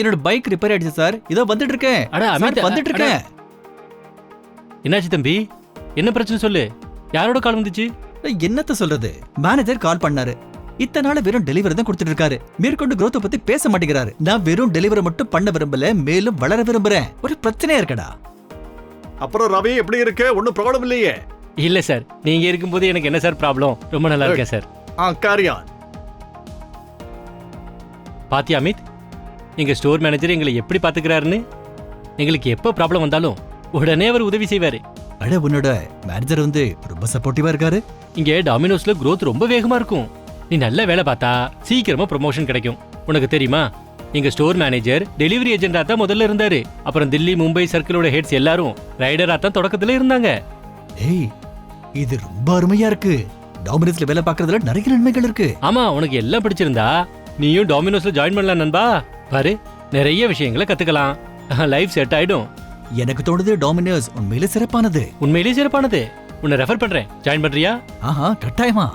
என்னோட bike repair ஆயிடுச்சு sir. இதோ வந்துட்டு இருக்கேன். அட அமித், வந்துட்டு இருக்கேன். என்னாச்சு தம்பி? என்ன பிரச்சனை சொல்லு. யாரோட கால் வந்துச்சு? என்னத்த சொல்றது, மேனேஜர் கால் பண்ணாரு. இத்தனை நாள் வெறும் டெலிவரி தான் கொடுத்துட்டு இருக்காரு. மேற்கொண்டு growth பத்தி பேச மாட்டேங்கிறாரு. நான் வெறும் டெலிவரி மட்டும் பண்ண விரும்பல, மேலும் வளர விரும்புறேன். ஒரு பிரச்சனையா இருக்கடா. அப்புறம் ரவி எப்படி இருக்கு? ஒன்னும் ப்ராப்ளம் இல்லையே? இல்ல சார், நீங்க இருக்கும்போது எனக்கு என்ன சார் ப்ராப்ளம்? ரொம்ப நல்லா இருக்கேன் சார். காரியான். பாத்தியா அமித், எங்க ஸ்டோர் மேனேஜர் எங்களை எப்படி பாத்துக்கிறாருன்னு. எங்களுக்கு எப்ப ப்ராப்ளம் வந்தாலும் உடனே அவர் உதவி செய்வாரு. அட, உன்னோட மேனேஜர் வந்து ரொம்ப சப்போர்ட்டிவா இருக்காரு. இங்க டாமினோஸ்ல growth ரொம்ப வேகமா இருக்கும். நீ நல்ல வேலை பார்த்தா சீக்கிரமா ப்ரமோஷன் கிடைக்கும். உனக்கு தெரியுமா, எங்க ஸ்டோர் மேனேஜர் டெலிவரி ஏஜென்டா தான் முதல்ல இருந்தாரு. அப்புறம் தில்லி, மும்பை சர்க்கிளோட ஹெட்ஸ் எல்லாரும் ரைடரா தான் தொடக்கத்துல இருந்தாங்க. ஏய், இது ரொம்ப அருமையா இருக்கு. டாமினோஸ்ல வேலை பார்க்கறதுல நிறைய நன்மைகள் இருக்கு. ஆமா, உனக்கு எல்லாம் பிடிச்சிருந்தா நீயும் டாமினோஸ்ல ஜாயின் பண்ணலாம் நண்பா. பாரு, நிறைய விஷயங்களை கத்துக்கலாம். லைஃப் செட் ஆயிடும். எனக்கு தோணுது டாமினோஸ் உண்மையிலே சிறப்பானது. உண்மையிலேயே சிறப்பானது. உன்னை ரெஃபர் பண்றேன், ஜாயின் பண்றியா? ஆஹா, கட்டாயமா.